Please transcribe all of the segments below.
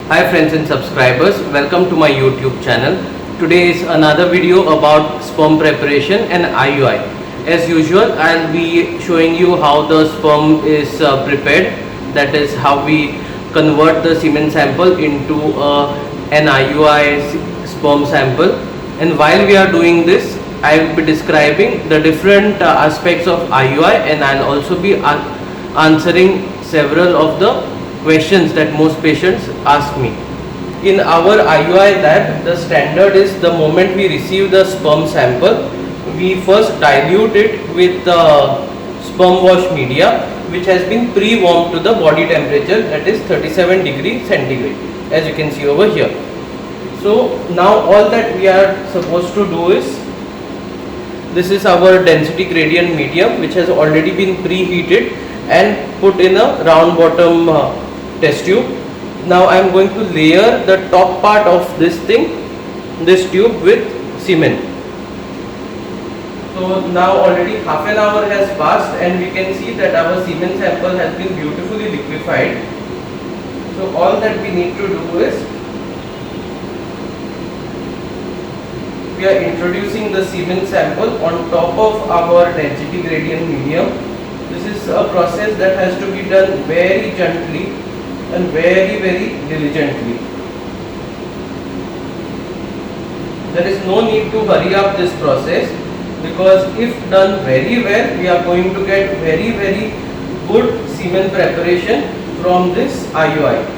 Hi friends and subscribers, welcome to my YouTube channel. Today is another video about sperm preparation and IUI. As usual, I'll be showing you how the sperm is prepared. That is how we convert the semen sample into an IUI sperm sample. And while we are doing this, I will be describing the different aspects of IUI, and I'll also be answering several of the questions that most patients ask me. In our IUI lab, the standard is the moment we receive the sperm sample, we first dilute it with sperm wash media, which has been pre-warmed to the body temperature, that is 37 degrees centigrade, as you can see over here. So now all that we are supposed to do is, this is our density gradient medium, which has already been preheated and put in a round bottom test tube. Now I am going to layer the top part of this tube with semen. So now already half an hour has passed and we can see that our semen sample has been beautifully liquefied. So all that we need to do is, we are introducing the semen sample on top of our density gradient medium. This is a process that has to be done very gently and very diligently. There is no need to hurry up this process, because if done very well, we are going to get very good semen preparation from this IUI.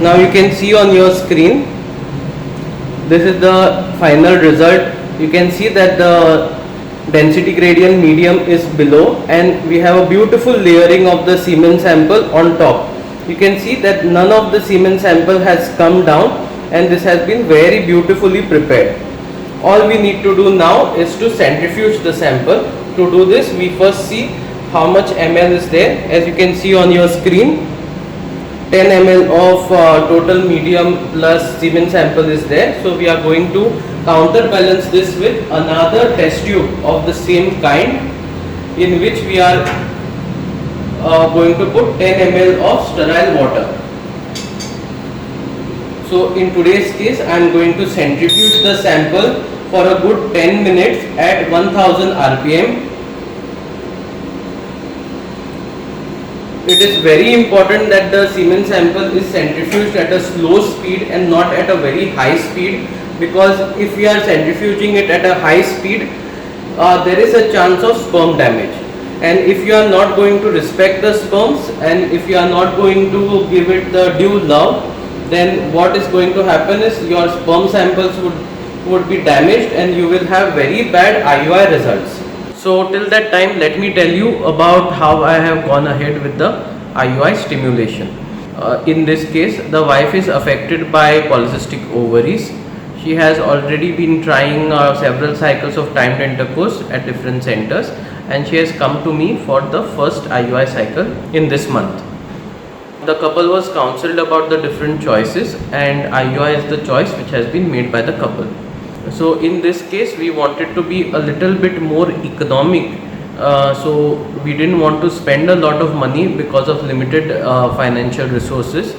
Now you can see on your screen, this is the final result. You can see that the density gradient medium is below and we have a beautiful layering of the semen sample on top. You can see that none of the semen sample has come down and this has been very beautifully prepared. All we need to do now is to centrifuge the sample. To do this, we first see how much ml is there. As you can see on your screen, 10 ml of total medium plus semen sample is there. So we are going to counterbalance this with another test tube of the same kind, in which we are going to put 10 ml of sterile water. So in today's case, I am going to centrifuge the sample for a good 10 minutes at 1000 rpm. It is very important that the semen sample is centrifuged at a slow speed and not at a very high speed, because if we are centrifuging it at a high speed, there is a chance of sperm damage. And if you are not going to respect the sperms and if you are not going to give it the due love, then what is going to happen is your sperm samples would be damaged and you will have very bad IUI results. So till that time, let me tell you about how I have gone ahead with the IUI stimulation. In this case, the wife is affected by polycystic ovaries. She has already been trying several cycles of timed intercourse at different centers, and she has come to me for the first IUI cycle in this month. The couple was counseled about the different choices, and IUI is the choice which has been made by the couple. So in this case, we wanted to be a little bit more economic, so we didn't want to spend a lot of money because of limited financial resources.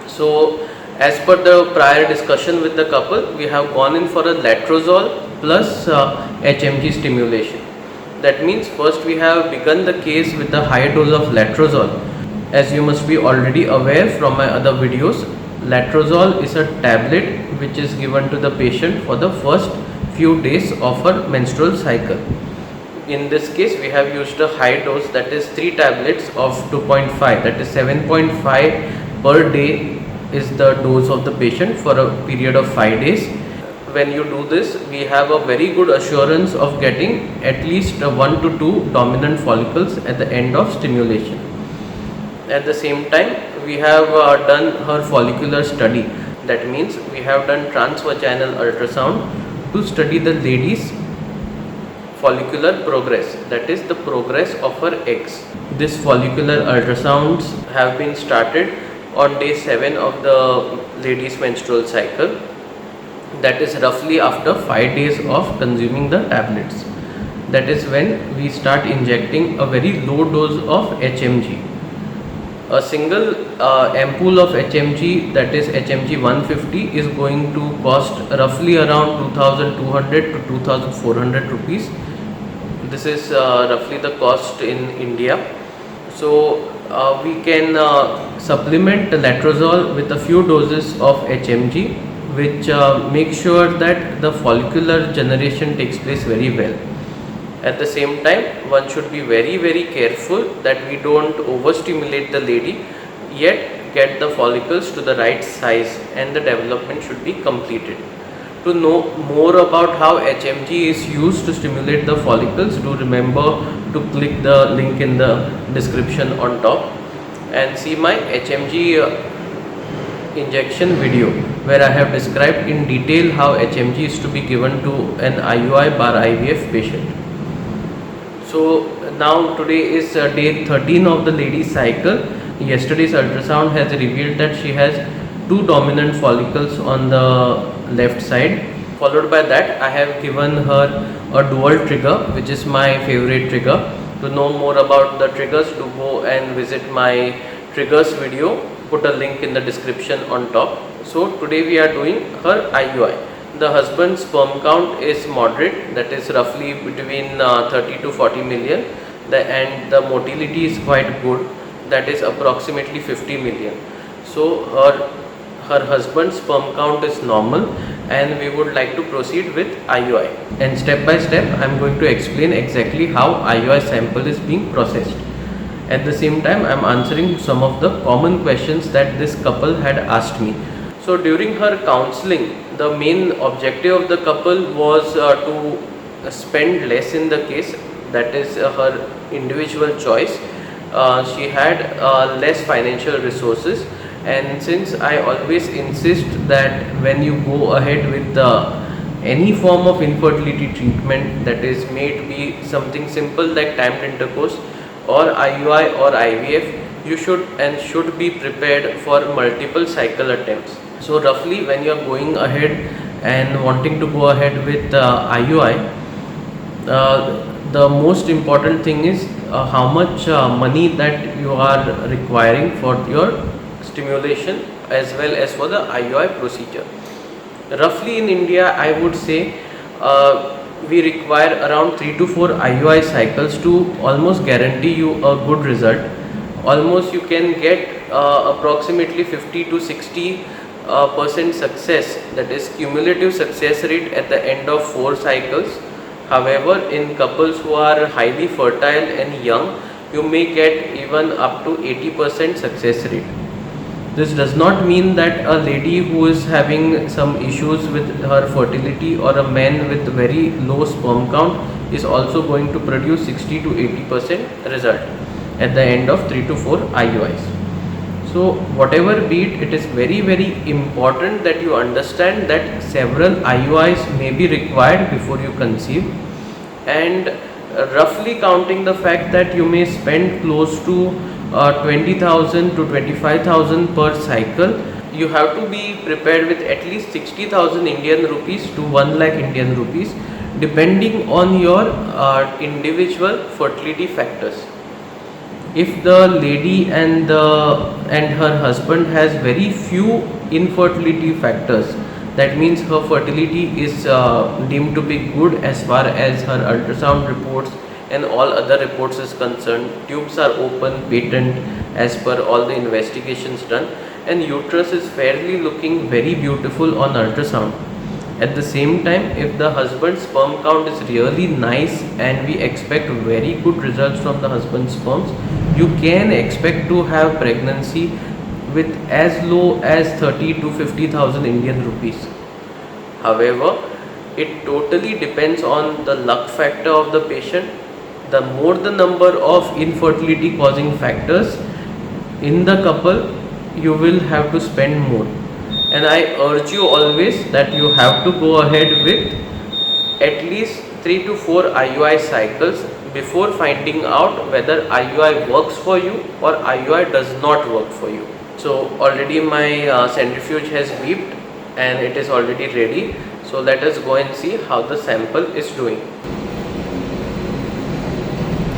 So as per the prior discussion with the couple, we have gone in for a letrozole plus HMG stimulation. That means first we have begun the case with a high dose of letrozole. As you must be already aware from my other videos, letrozole is a tablet which is given to the patient for the first few days of her menstrual cycle. In this case, we have used a high dose, that is 3 tablets of 2.5, that is 7.5 per day is the dose of the patient for a period of 5 days. When you do this, we have a very good assurance of getting at least 1 to 2 dominant follicles at the end of stimulation. At the same time, we have done her follicular study. That means we have done transvaginal ultrasound to study the lady's follicular progress, that is the progress of her eggs. This follicular ultrasounds have been started on day 7 of the lady's menstrual cycle. That is roughly after 5 days of consuming the tablets. That is when we start injecting a very low dose of HMG. A single ampoule of HMG, that is HMG 150, is going to cost roughly around 2200 to 2400 rupees. This is roughly the cost in India. So we can supplement the letrozole with a few doses of HMG, which make sure that the follicular generation takes place very well. At the same time, one should be very careful that we don't overstimulate the lady, yet get the follicles to the right size, and the development should be completed. To know more about how HMG is used to stimulate the follicles, do remember to click the link in the description on top and see my HMG injection video, where I have described in detail how HMG is to be given to an IUI/IVF patient. So now today is day 13 of the lady's cycle. Yesterday's ultrasound has revealed that she has 2 dominant follicles on the left side. Followed by that, I have given her a dual trigger, which is my favorite trigger. To know more about the triggers, do go and visit my triggers video. Put a link in the description on top. So today we are doing her IUI. The husband's sperm count is moderate, that is roughly between 30 to 40 million, and the motility is quite good, that is approximately 50 million. So her husband's sperm count is normal, and we would like to proceed with IUI. And step by step I am going to explain exactly how IUI sample is being processed. At the same time, I am answering some of the common questions that this couple had asked me. So during her counseling, the main objective of the couple was to spend less in the case. That is her individual choice. She had less financial resources, and since I always insist that when you go ahead with any form of infertility treatment, that is may it be something simple like timed intercourse or IUI or IVF, you should be prepared for multiple cycle attempts. So roughly, when you are going ahead and wanting to go ahead with IUI, the most important thing is how much money that you are requiring for your stimulation as well as for the IUI procedure. Roughly in India, I would say we require around 3 to 4 IUI cycles to almost guarantee you a good result. Almost you can get approximately 50 to 60% success, that is cumulative success rate at the end of 4 cycles. However, in couples who are highly fertile and young, you may get even up to 80% success rate. This does not mean that a lady who is having some issues with her fertility or a man with very low sperm count is also going to produce 60 to 80% result at the end of 3 to 4 IUIs. So whatever be it, it is very important that you understand that several IUIs may be required before you conceive, and roughly counting the fact that you may spend close to 20,000 to 25,000 per cycle, you have to be prepared with at least 60,000 Indian rupees to 1 lakh Indian rupees depending on your individual fertility factors. If the lady and her husband has very few infertility factors, that means her fertility is deemed to be good as far as her ultrasound reports and all other reports is concerned, tubes are open, patent as per all the investigations done, and uterus is fairly looking very beautiful on ultrasound. At the same time, if the husband's sperm count is really nice and we expect very good results from the husband's sperms, you can expect to have pregnancy with as low as 30 to 50,000 Indian rupees. However, it totally depends on the luck factor of the patient. The more the number of infertility causing factors in the couple, you will have to spend more. And I urge you always that you have to go ahead with at least 3 to 4 IUI cycles before finding out whether IUI works for you or IUI does not work for you. So already my centrifuge has beeped and it is already ready. So let us go and see how the sample is doing.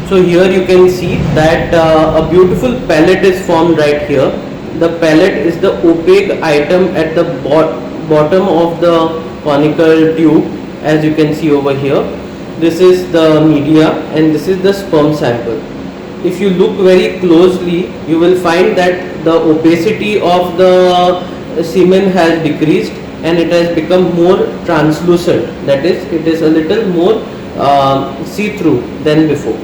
So here you can see that a beautiful pellet is formed right here. The pellet is the opaque item at the bottom of the conical tube, as you can see over here. This is the media and this is the sperm sample. If you look very closely, you will find that the opacity of the semen has decreased and it has become more translucent. That is, it is a little more see-through than before.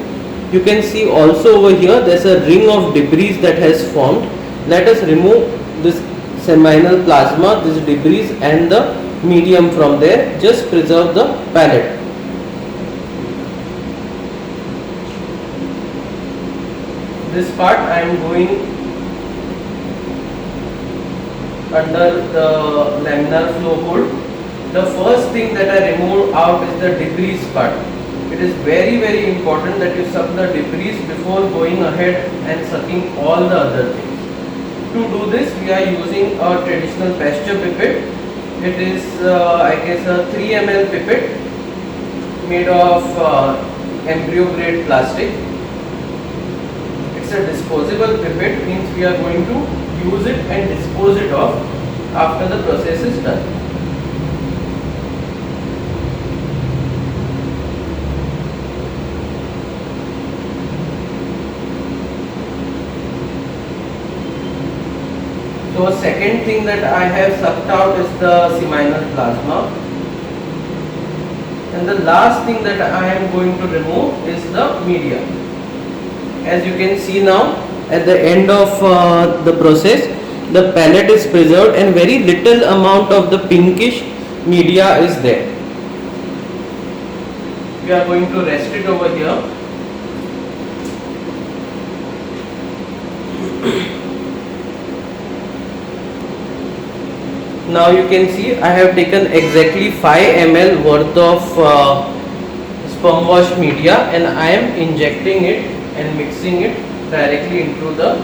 You can see also over here there's a ring of debris that has formed. Let us remove this seminal plasma, this debris and the medium from there. Just preserve the pellet. This part I am going under the laminar flow hood. The first thing that I remove out is the debris part. It is very important that you suck the debris before going ahead and sucking all the other things. To do this, we are using a traditional Pasteur pipette. It is I guess a 3 ml pipette made of embryo grade plastic. It's a disposable pipette, means we are going to use it and dispose it off after the process is done. So second thing that I have sucked out is the seminal plasma, and the last thing that I am going to remove is the media. As you can see now, at the end of the process, the pellet is preserved and very little amount of the pinkish media is there. We are going to rest it over here. Now you can see I have taken exactly 5 ml worth of sperm wash media and I am injecting it and mixing it directly into the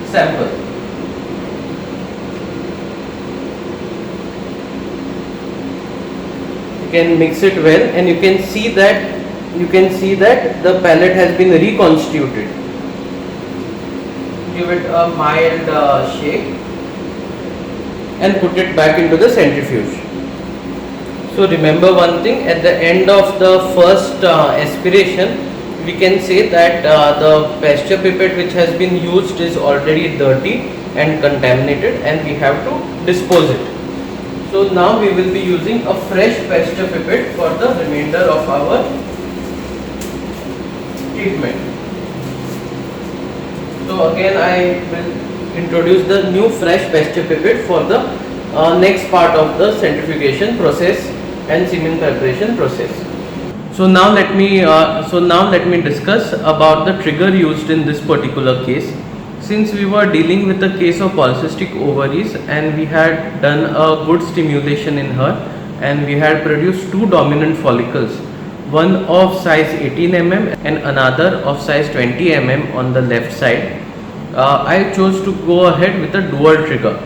sample. You can mix it well and you can see that the pellet has been reconstituted. Give it a mild shake and put it back into the centrifuge. So remember one thing, at the end of the first aspiration, we can say that the Pasteur pipette which has been used is already dirty and contaminated and we have to dispose it. So now we will be using a fresh Pasteur pipette for the remainder of our treatment. So again I will introduce the new fresh Pasteur pipette for the next part of the centrifugation process and semen preparation process. So now let me discuss about the trigger used in this particular case. Since we were dealing with a case of polycystic ovaries and we had done a good stimulation in her and we had produced 2 dominant follicles, one of size 18 mm and another of size 20 mm on the left side, I chose to go ahead with a dual trigger.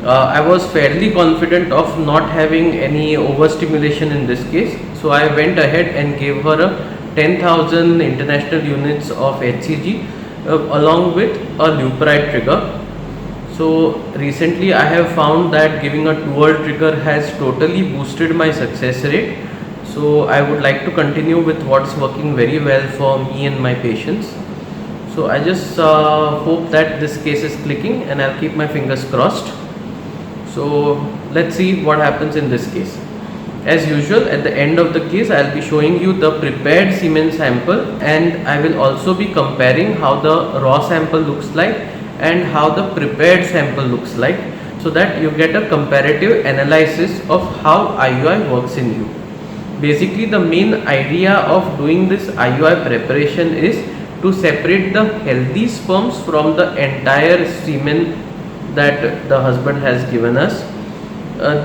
I was fairly confident of not having any overstimulation in this case, so I went ahead and gave her a 10,000 international units of HCG along with a Leupride trigger. So recently I have found that giving a dual trigger has totally boosted my success rate. So I would like to continue with what's working very well for me and my patients. So I just hope that this case is clicking and I'll keep my fingers crossed. So let's see what happens in this case. As usual, at the end of the case I'll be showing you the prepared semen sample and I will also be comparing how the raw sample looks like and how the prepared sample looks like, so that you get a comparative analysis of how IUI works in you. Basically the main idea of doing this IUI preparation is to separate the healthy sperms from the entire semen that the husband has given us.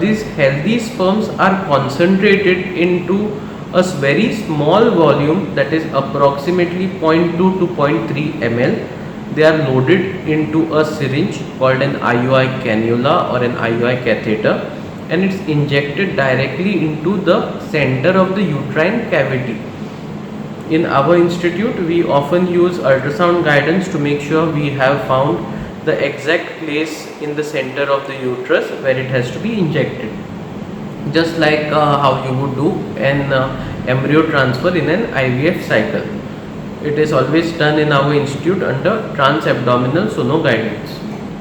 These healthy sperms are concentrated into a very small volume, that is approximately 0.2 to 0.3 ml. they are loaded into a syringe called an IUI cannula or an IUI catheter, and it's injected directly into the center of the uterine cavity. In our institute, we often use ultrasound guidance to make sure we have found the exact place in the center of the uterus where it has to be injected, just like how you would do an embryo transfer in an IVF cycle. It is always done in our institute under transabdominal sono guidance.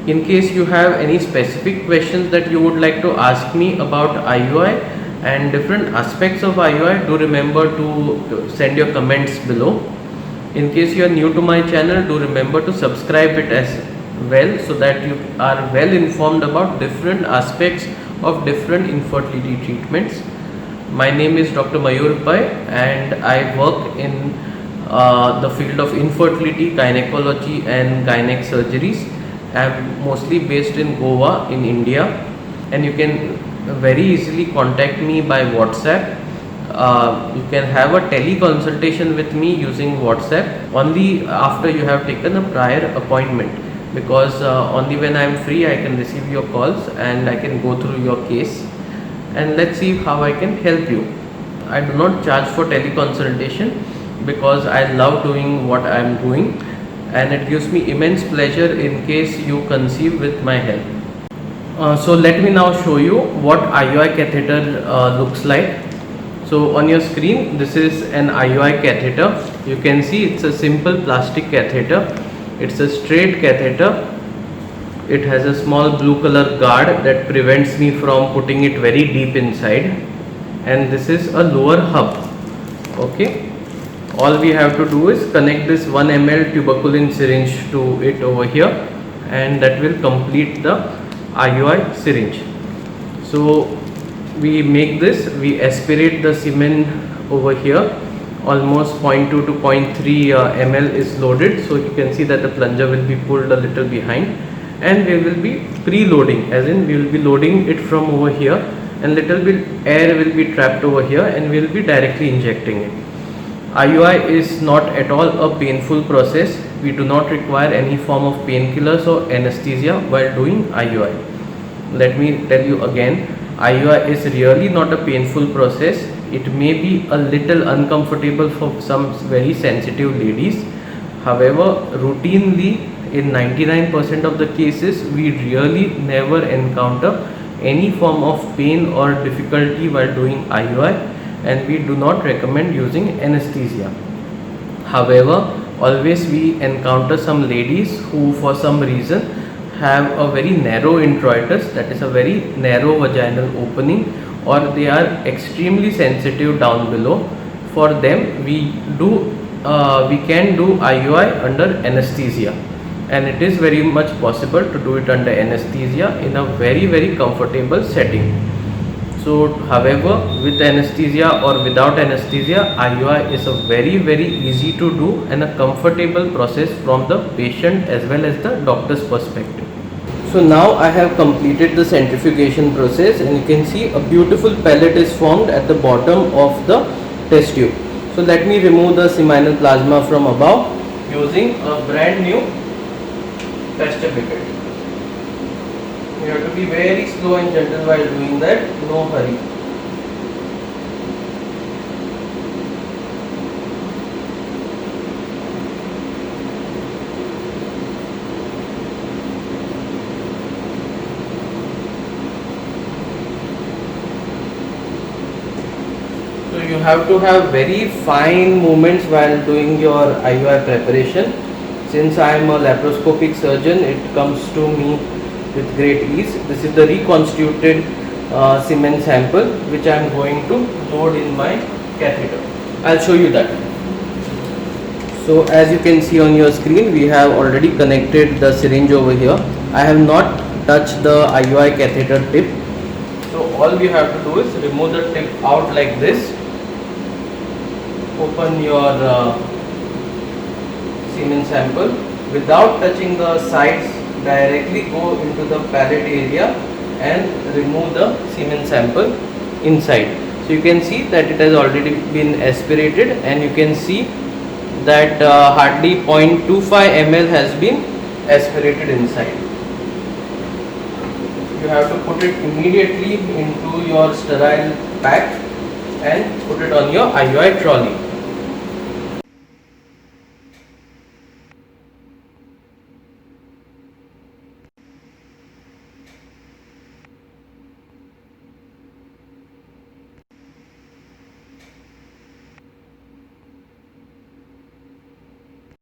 In case you have any specific questions that you would like to ask me about IUI and different aspects of IUI, do remember to send your comments below. In case you are new to my channel, do remember to subscribe it as well, so that you are well informed about different aspects of different infertility treatments. My name is Dr. Mayur Pai, and I work in the field of infertility, gynecology and gynec surgeries. I am mostly based in Goa in India, and you can very easily contact me by WhatsApp. You can have a teleconsultation with me using WhatsApp only after you have taken a prior appointment, because only when I am free I can receive your calls and I can go through your case, and let's see how I can help you. I do not charge for teleconsultation because I love doing what I am doing, and it gives me immense pleasure in case you conceive with my help. So let me now show you what IUI catheter looks like. So on your screen, this is an IUI catheter. You can see it's a simple plastic catheter. It's a straight catheter. It has a small blue color guard that prevents me from putting it very deep inside, and this is a lower hub. Okay, all we have to do is connect this 1 ml tuberculin syringe to it over here, and that will complete the IUI syringe. So we make this, we aspirate the semen over here. Almost 0.2 to 0.3 ml is loaded, so you can see that the plunger will be pulled a little behind, and we will be preloading, as in we will be loading it from over here, and little bit air will be trapped over here, and we will be directly injecting it. IUI is not at all a painful process. We do not require any form of painkillers or anesthesia while doing IUI. Let me tell you again, IUI is really not a painful process. It may be a little uncomfortable for some very sensitive ladies. However, routinely in 99% of the cases, we really never encounter any form of pain or difficulty while doing IUI, and we do not recommend using anesthesia. However, always we encounter some ladies who for some reason have a very narrow introitus, that is a very narrow vaginal opening, or they are extremely sensitive down below. For them we can do IUI under anesthesia, and it is very much possible to do it under anesthesia in a very comfortable setting. So however, with anesthesia or without anesthesia, IUI is a very easy to do and a comfortable process from the patient as well as the doctor's perspective. So now I have completed the centrifugation process, and you can see a beautiful pellet is formed at the bottom of the test tube. So let me remove the seminal plasma from above using a brand new tester pipette. You have to be very slow and gentle while doing that, no hurry. So you have to have very fine movements while doing your IUI preparation. Since I am a laparoscopic surgeon, it comes to me with great ease. This is the reconstituted semen sample which I am going to load in my catheter. I'll show you that. So as you can see on your screen, we have already connected the syringe over here. I have not touched the IUI catheter tip. So all we have to do is remove the tip out like this. Open your semen sample without touching the sides. Directly go into the palate area and remove the semen sample inside. So you can see that it has already been aspirated, and you can see that hardly 0.25 ml has been aspirated inside. You have to put it immediately into your sterile pack and put it on your IUI trolley.